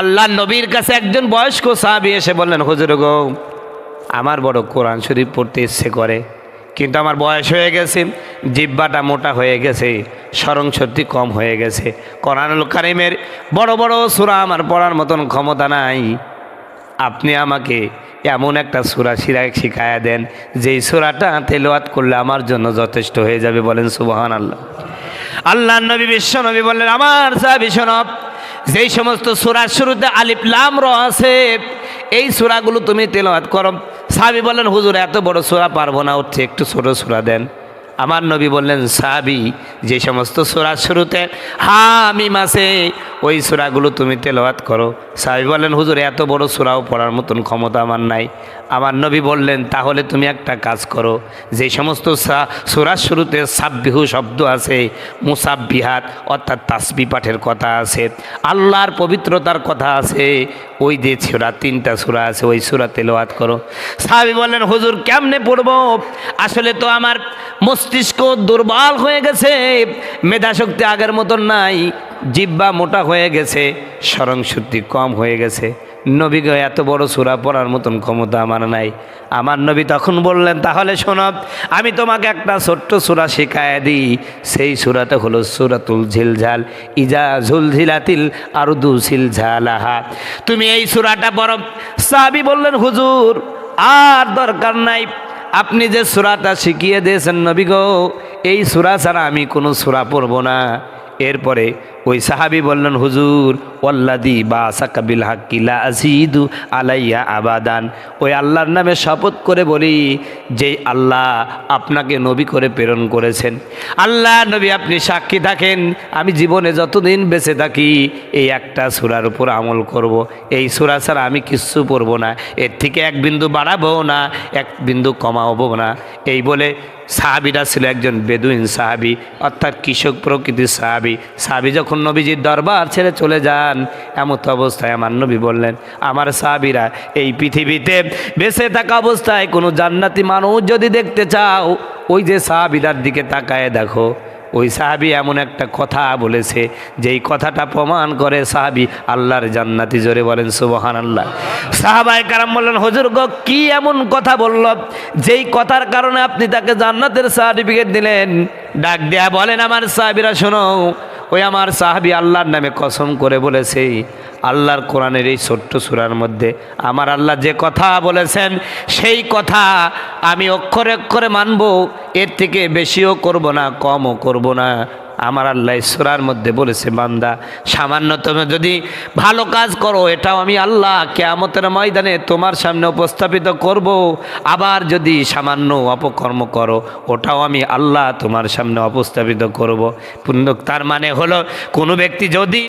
আল্লাহ নবীর কাছে একজন বয়স্ক সাহাবী এসে বললেন, হুজুর গো, আমার বড় কোরআন শরীফ পড়তে ইচ্ছে করে, কিন্তু আমার বয়স হয়ে গেছে, জিহ্বাটা মোটা হয়ে গেছে, স্মরণ শক্তি কম হয়ে গেছে, কোরআনুল কারীমের বড় বড় সূরা আমার পড়ার মতন ক্ষমতা নাই। আপনি আমাকে এমন একটা সূরা শিখায়া দেন যেই সূরাটা তেলাওয়াত করলে আমার জন্য যথেষ্ট হয়ে যাবে। বলেন সুবহানাল্লাহ। আল্লাহর নবী বিশ্ব নবী বললেন, আমার সাহাবী শোনো, যেই সমস্ত সূরার শুরুতে আলিফ লাম র আছে এই সূরাগুলো তুমি তেলাওয়াত করো। সাহাবী বললেন, হুজুর এত বড় সূরা পারবো না, হচ্ছে একটু ছোট সূরা দেন। আমার নবী বললেন, সাহাবী যে সমস্ত সূরার শুরুতে হামিম আছে ওই সূরাগুলো তুমি তেলাওয়াত করো। সাহাবী বললেন, হুজুর এত বড় সূরাও পড়ার মতন ক্ষমতা আমার নাই। আমার নবী বললেন, তাহলে তুমি একটা কাজ করো, যে সমস্ত সূরার শুরুতে সাব্বিহু শব্দ আছে, মুসাব্বিহাত অর্থাৎ তাসবিহ পাঠের কথা আছে, আল্লাহর পবিত্রতার কথা আছে, ওই যে সূরা 3টা সূরা আছে ওই সূরা তেলাওয়াত করো। সাহাবী বললেন, হুজুর কেমনে পড়বো? আসলে তো আমার মস্তিষ্ক দুর্বল হয়ে গেছে, মেধাশক্তি আগের মতন নাই, জিহ্বা মোটা হয়ে গেছে, স্মরণ শক্তি কম হয়ে গেছে। নবীকে এত বড় সূরা পড়ার মতন ক্ষমতা আমার নাই। আমার নবী তখন বললেন, তাহলে শোনো, আমি তোমাকে একটা ছোট্ট সূরা শেখায় দিই। সেই সূরাটা হলো সূরাতুল জিলজাল, ইজা জুলজিলাতিল আরদু জিলজালাহা। তুমি এই সূরাটা পড়ো। সাহাবী বললেন, হুজুর আর দরকার নাই, আপনি যে সূরাটা শিখিয়ে দিয়েছেন নবী গো, এই সূরা ছাড়া আমি কোনো সূরা পড়ব না। এরপরে ওই সাহাবী বললেন, হুজুর ওয়াল্লাযী বা'সাকা বিল হাক্কি লা আযীদু আলাইয়া আবাদান, ওই আল্লাহর নামে শপথ করে বলি, যে আল্লাহ আপনাকে নবী করে প্রেরণ করেছেন, আল্লাহ নবী আপনি সাক্ষী থাকেন, আমি জীবনে যতদিন বেঁচে থাকি এই একটা সূরার উপর আমল করব, এই সূরা ছাড়া আমি কিচ্ছু পড়ব না, এর থেকে এক বিন্দু বাড়াবো না, এক বিন্দু কমাবো না। এই বলে সাহাবীরা ছিল একজন বেদুইন সাহাবী, অর্থাৎ কৃষক প্রকৃতির সাহাবী। সাহাবী যখন নবীজির দরবার ছেড়ে চলে যান, এমত অবস্থায় আমার নবী বললেন, আমার সাহাবীরা, এই পৃথিবীতে বেঁচে থাকা অবস্থায় কোনো জান্নাতি মানুষ যদি দেখতে চাও, ওই যে সাহাবীদের দিকে তাকায় দেখো, ওই সাহাবী এমন একটা কথা বলেছে যেই কথাটা প্রমাণ করে সাহাবী আল্লাহর জান্নাতি। জোরে বলেন সুবহানাল্লাহ। সাহাবায়ে কেরাম বললেন, হুজুর গো, কি এমন কথা বলল যেই কথার কারণে আপনি তাকে জান্নাতের সার্টিফিকেট দিলেন? ডাক দেয়া বলেন, আমার সাহাবীরা শোনো, ওই আমার সাহাবী আল্লাহর নামে কসম করে বলেছে, আল্লাহর কোরআনের এই ছোট্ট সূরার মধ্যে আমার আল্লাহ যে কথা বলেছেন সেই কথা আমি অক্ষরে অক্ষরে মানব, এর থেকে বেশিও করব না, কমও করব না। আমার আল্লাহ সূরার মধ্যে বলেছে, বান্দা সামান্যতম যদি ভালো কাজ করো, এটাও আমি আল্লাহ কিয়ামতের ময়দানে তোমার সামনে উপস্থাপিত করব, আবার যদি সামান্য অপকর্ম করো, ওটাও আমি আল্লাহ তোমার সামনে উপস্থাপিত করব। তার মানে হলো, কোনো ব্যক্তি যদি